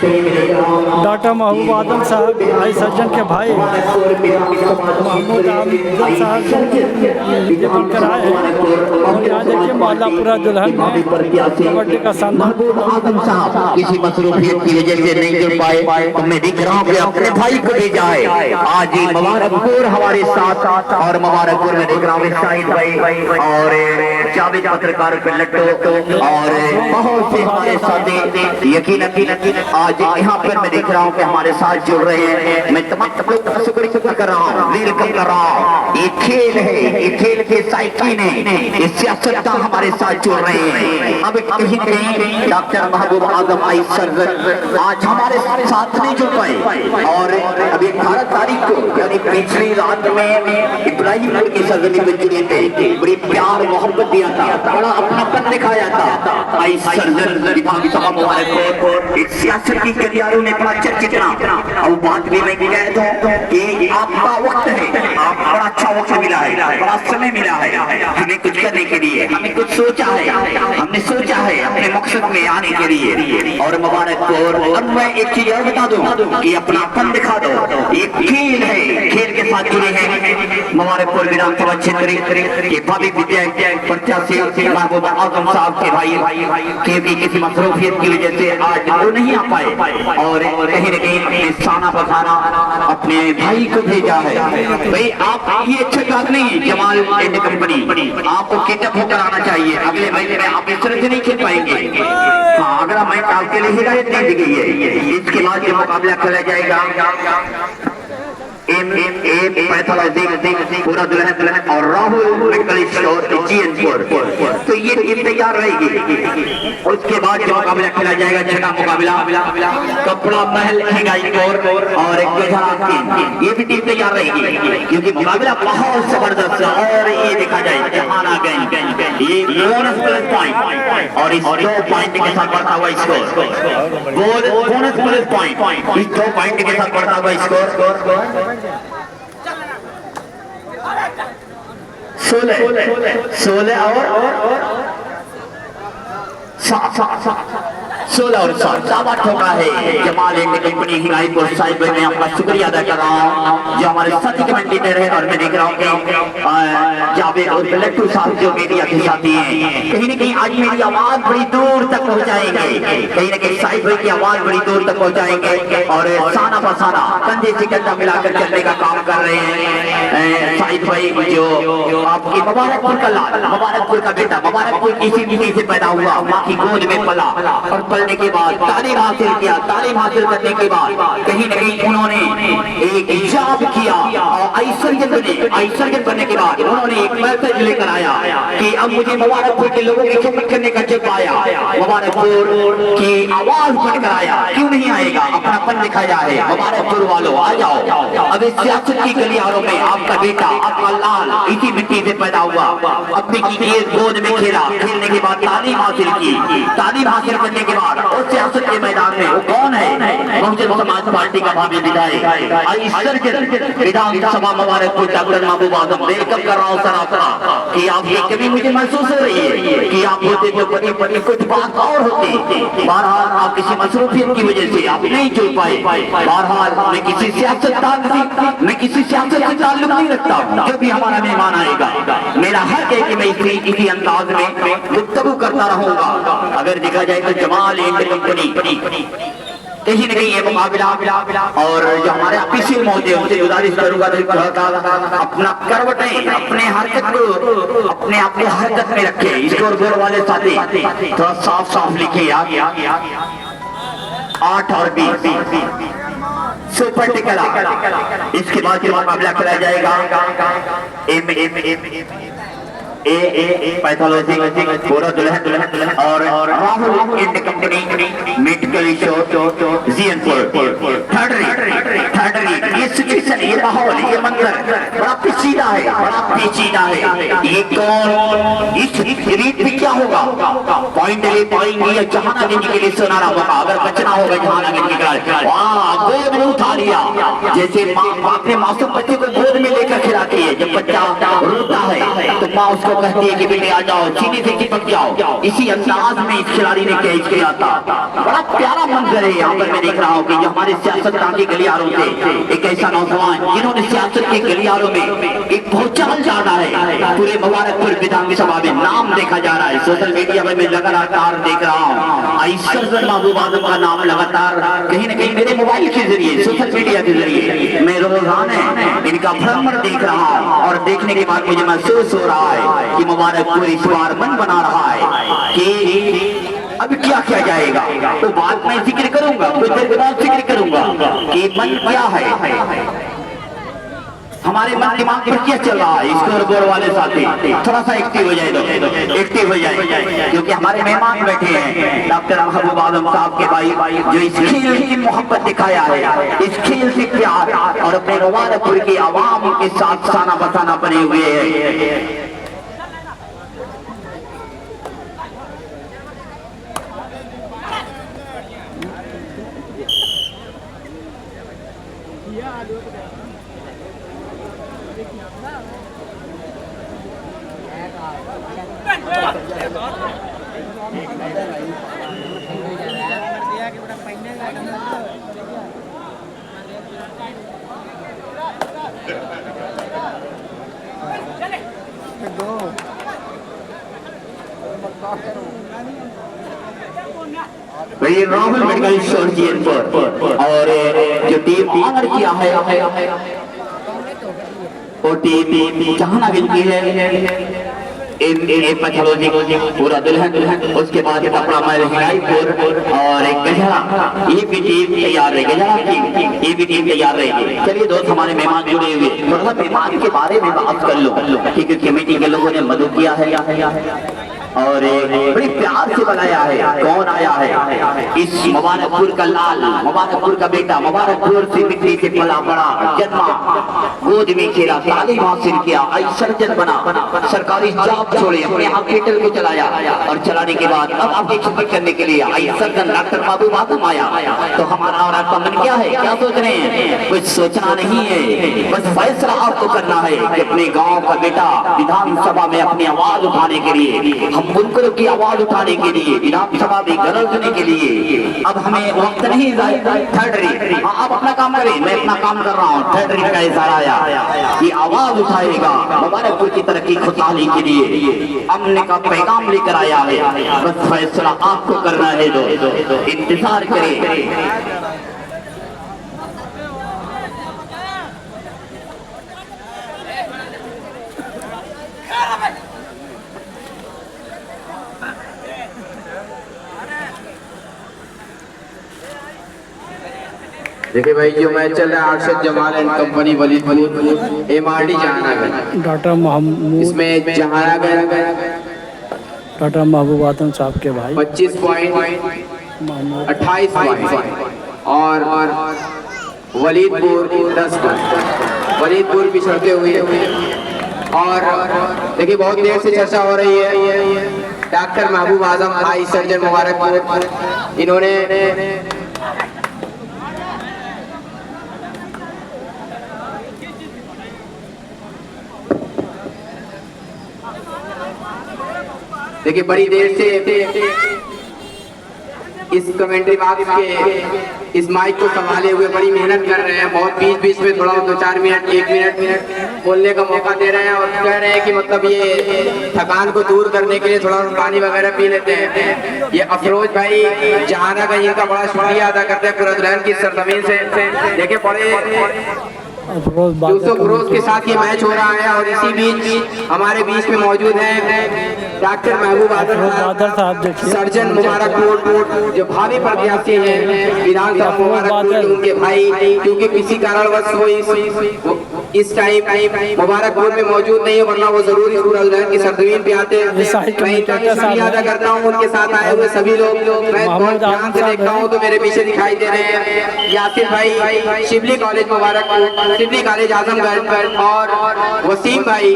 Doctor महबूब आदम साहब भाई सज्जन के भाई महमूद आदम साहब निपट कर आए हैं। और यहाँ देखिए मौलापुरा दुल्हन में कबड्डी का शानदार किसी मसरूफियत की वजह से नहीं जुड़ पाए, तो मैं दिख रहा हूँ कि अपने भाई को भी जाए आज ही मुबारकपुर हमारे साथ। और मुबारकपुर में देख रहा हूँ शाहिद भाई और जावेद पत्रकार लट्टू और बहुत से हमारे साथी यकीन आज यहाँ पर मैं देख रहा हूँ कि हमारे साथ जुड़ रहे हैं। मैं तमाम लोग का शुक्र कर रहा हूँ, वेलकम कर रहा हूँ। ये खेल है, ये खेल के साइकिल है, ये सियासतदान हमारे साथ जुड़ रहे हैं। अब कहीं कहीं डॉक्टर महबूब आदम आई सरजर आज हमारे साथ नहीं जुड़ पाए। और अभी 18 तारीख को यानी पिछली रात में इब्राहिम की सरजरी में जुड़े थे, बड़ी प्यार मोहब्बत दिया था, बड़ा अपनापन दिखाया था। आई सरजर सियासत की गलियारों में बड़ा चर्चित रहा। और बात भी मैं कह दूं कि आपका वक्त है, आप बड़ा अच्छा वक्त मिला है, बड़ा समय मिला है हमें कुछ करने के लिए। हमें कुछ सोचा है, हमने सोचा है अपने मकसद में आने के लिए। और मुबारकपुर अब मैं एक चीज और बता दूं कि अपनापन दिखा दो। ये खेल है, खेल के साथ जुड़े हैं मुबारकपुर विधानसभा क्षेत्र के भावी विधायक प्रत्याशी महबूब आजम साहब के भाई के भी किसी मसरूफियत की वजह से आज वो नहीं आ पाए। और कहीं न कहीं साना बसाना अपने भाई को भेजा है। भाई आप ये अच्छी बात नहीं है, जमाल एंड कंपनी आपको किटअप होकर आना चाहिए। अगले महीने में आप इस तरह से नहीं खेल पाएंगे। हाँ, अगर मैं काल के लिए हिदायत दे दी गई है, इसके बाद जो मुकाबला खेला जाएगा पूरा दुल्हन और राहुल तो ये टीम तैयार रहेगी। उसके बाद जो मुकाबला खेला जाएगा, छठा मुकाबला कपड़ा महल और एक ये भी टीम तैयार रहेगी, क्योंकि मुकाबला बहुत जबरदस्त है। और ये देखा जाए जहाना गंज ये बोनस प्लस पॉइंट और इस 2 पॉइंट के साथ बढ़ता हुआ स्कोर, बोनस प्लस पॉइंट इस 2 पॉइंट के साथ बढ़ता हुआ स्कोर 16 और 16 और 7 ठोका है। जमाल एंड कंपनी हिंगाईपुर साहिब मैं आपका शुक्रिया अदा कर रहा हूँ जो हमारे साथी कमेंटेटर है। और मैं देख रहा हूँ कि जावेद और लट्टू साहब जो मीडिया के साथी हैं, कहीं न कहीं आज मेरी आवाज बड़ी दूर तक पहुँचाएंगे। कहीं न कहीं साहिब भाई की आवाज बड़ी दूर तक पहुँचाएंगे और साना बसाना कंधे से कंधा मिलाकर चलने का काम कर रहे हैं। साहिब भाई जो आपकी मुबारकपुर का लाल, मुबारकपुर का बेटा, मुबारकपुर किसी नीति से पैदा हुआ, माँ की गोद में पला और पलने के बाद तालीम हासिल किया। तालीम हासिल करने के बाद कहीं न कहीं उन्होंने एक इजाब किया और आई सर्जन बनने के बाद उन्होंने एक मैसेज लेकर आया कि अब मुझे मुबारकपुर के लोगों की खिदमत करने का जब आया, मुबारकपुर की आवाज बनकर आया। क्यों नहीं आएगा, अपनापन दिखाया है। मुबारकपुर वालों आ जाओ, अब इस सियासत की गलियारों में आपका बेटा, आपका लाल इसी मिट्टी से पैदा हुआ, अपनी की गोद में खेला, खेलने के बाद तालीम हासिल की। तालीम हासिल करने के बाद उस सियासत के मैदान में वो कौन है, बहुजन समाज पार्टी का भावी विधायक विधानसभा मुबारकपुर डॉक्टर महबूब आदम। वेलकम कर रहा हूँ सर आपका कि आपकी कभी मुझे महसूस हो रही है कि आप होते जो बड़ी कुछ बात और होती, बहरहाल आप किसी मसरूफियत की वजह से आप नहीं जुड़ पाए। बहरहाल मैं किसी सियासत से ताल्लुक नहीं रखता। जो भी हमारा मेहमान आएगा मेरा हक है कि मैं इसी अंदाज में गुफ्तगू करता रहूंगा। अगर देखा जाए तो जमाल एंड कंपनी कहीं न कहीं ये मुकाबला और जो हमारे ऑफिशियल मौजूद है उनसे गुजारिश करूंगा अपना करवटें अपने हरकत को अपने हरकत में रखे। स्कोर बोर्ड वाले साथी थोड़ा साफ लिखिए 8 और 20 सुपर टिकला। इसके बाद जो मुकाबला खेला जाएगा पैथोलॉजी पूरा दुल्हन और राहुल एंड कंपनी मेडिकल ये सिचुएशन, ये माहौल, ये मंजर बड़ा पेचीदा है, ये कौन इस रीत में क्या होगा, पॉइंट ले पाएंगे या जहां देने के लिए सुनारा मौका, अगर बचना होगा जहां गोद में उठा लिया। जैसे माँ अपने मासूम बच्चे को गोद में लेकर खिलाती है, जब बच्चा रोता है तो माँ उसको उसको कहती है कि बेटे आ जाओ, सीने से चिपक जाओ। इसी अंदाज में इस खिलाड़ी ने कैच किया था। बड़ा प्यारा मंजर है यहाँ पर मैं देख रहा हूँ कि हमारे सियासतदान के गलियारों से एक ऐसा नौजवान जिन्होंने सियासत के गलियारों में एक भूचाल जाना है। पूरे मुबारकपुर विधानसभा में नाम देखा जा रहा है। सोशल मीडिया में मैं लगातार देख रहा हूँ आइसर महबूब आजम का नाम लगातार कहीं न कहीं मेरे मोबाइल के जरिए, सोशल मीडिया के जरिए मैं रोजाना इनका भ्रमण देख रहा हूँ। और देखने के बाद मुझे महसूस हो रहा है कि मुबारकपुर इस बार मन बना रहा है कि अब क्या किया जाएगा। तो बात मैं जिक्र करूंगा, कुछ देर के बाद जिक्र करूंगा कि मन क्या है, हमारे मन दिमाग पर क्या चल रहा है। स्कोर बोर्ड वाले साथी थोड़ा सा एक्टिव हो जाए, एक्टिव हो जाए, क्योंकि हमारे मेहमान बैठे हैं डॉक्टर महबूब आजम साहब के भाई, जो इस खेल की मोहब्बत दिखाया है, इस खेल से प्यार और अपने मुबारकपुर की आवाम के साथ साना बसाना बने हुए हैं। राहुल मेडिकल स्टोर पर और जो टीम ऑनर किया है वो टीम जहानागंज की है। पूरा दुल्हन, उसके बाद कपड़ा हिराईपुर और एक गजरा, ये भी टीम तैयार है। गजरा की ये भी टीम तैयार रहेगी। चलिए दोस्त, हमारे मेहमान जुड़े हुए, थोड़ा मेहमान के बारे में बात कर लो, क्योंकि कमेटी के लोगों ने मदद किया है और बड़ी प्यार से बनाया है। कौन आया है? इस मुबारकपुर का लाल, मुबारकपुर का बेटा, मुबारकपुर से मिट्टी से पला बड़ा, जन्मा, गोद में खेला, तालीम हासिल किया, सर्जन बना, सरकारी जॉब छोड़े, अपने हॉस्पिटल को चलाया और चलाने के बाद अब आपकी खिदमत करने के लिए आई सर्जन डॉक्टर महबूब आजम आया। तो हमारा और आपका मन क्या है, क्या सोच रहे हैं? कुछ सोचना नहीं है, बस फैसला आपको करना है कि अपने गाँव का बेटा विधानसभा में अपनी आवाज उठाने के लिए, मुल्कों की आवाज उठाने के लिए, विधानसभा में गरजने के लिए अब हमें वक्त नहीं। थर्ड री, आप अपना काम करें, मैं अपना काम कर रहा हूँ। थर्ड री का इशारा आया कि आवाज उठाएगा मुबारकपुर की तरक्की खुशहाली के लिए, अमन का पैगाम लेकर आया है। बस फैसला आपको करना है दोस्तों, इंतजार करें। देखिए भाई, जो मैच चल रहा है Arshad Jamal and company Walidpur MRD Jahanaganj, doctor Mahmood, इसमें जहानागंज डॉक्टर महबूब आजम साहब के भाई 25 पॉइंट, 28 पॉइंट और वलीदपुर 10 पॉइंट। वलीदपुर पिछड़ते हुए और देखिए बहुत देर से चर्चा हो रही है। डॉक्टर महबूब आजम आई सर्जन मुबारकपुर, इन्होंने देखिए बड़ी देर से इस कमेंट्री बॉक्स के इस माइक को संभाले हुए बड़ी मेहनत कर रहे हैं। बहुत बीच में थोड़ा 2-4 मिनट, 1 मिनट बोलने का मौका दे रहे हैं और कह रहे हैं कि मतलब ये थकान को दूर करने के लिए थोड़ा पानी वगैरह पी लेते हैं। ये अफरोज भाई जहानागंज, इनका बड़ा शुक्रिया अदा करते हैं पूरा दुल्हन की सरजमीन से। देखिए बड़े यूसुफ रोज के साथ ये मैच हो रहा है और इसी बीच हमारे बीच में मौजूद हैं डॉक्टर महबूब आजम सर्जन मुबारकपुर, जो भावी प्रत्याशी हैं विधानसभा मुबारकपुर, उनके भाई, क्योंकि किसी कारणवश वो इस टाइम मुबारकपुर में मौजूद नहीं है, वरना वो जरूर इस दुल्हन की सरजमीन पे आते हैं। मैं शुक्रिया अदा करता हूँ उनके साथ आए हुए सभी लोग। मैं बहुत ध्यान से देखता हूँ तो मेरे पीछे दिखाई दे रहे हैं यासिर भाई शिबली कॉलेज मुबारकपुर, शिबली कॉलेज आजमगढ़, और वसीम भाई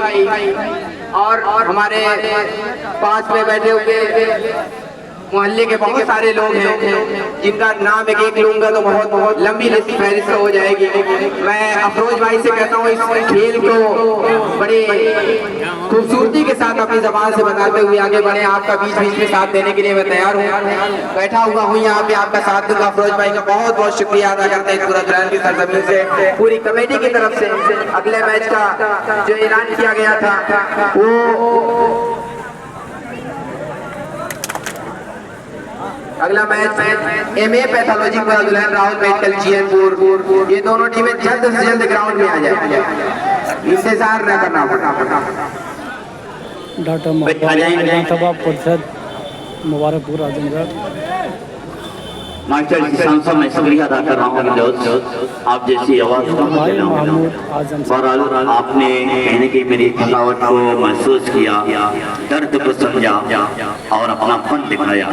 और हमारे पास में बैठे हुए मोहल्ले के बहुत सारे लोग हैं जिनका नाम एक लूंगा तो बहुत लंबी लिस्ट फहरिस्त हो जाएगी। मैं अफरोज भाई से कहता हूँ इस खेल को बड़े खूबसूरती के साथ अपनी जबान से बताते हुए आगे बढ़े। आपका बीच बीच में साथ देने के लिए मैं तैयार हूँ, बैठा हुआ हूँ यहाँ पे, आपका साथ दूंगा। अफरोज भाई का बहुत बहुत शुक्रिया अदा करते हैं पूरा दुल्हन की सरजमीन से, पूरी कमेटी की तरफ से। अगले मैच का जो ऐलान किया गया था वो अगला मैच एमए पैथोलॉजी पूरा दुल्हन राहुल मेडिकल जीएनपुर, ये दोनों टीमें जल्द से जल्द ग्राउंड में आ जाए, इंतजार न करना पड़ना। डॉक्टर मोहम्मद विधानसभा परिषद मुबारकपुर आजमगढ़। मास्टर किसान साहब मैं शुक्रिया अदा कर रहा हूँ आप जैसी आवाज बहरहाल आपने कहने की मेरी थकावट को महसूस किया, दर्द को समझा और अपना फन दिखाया।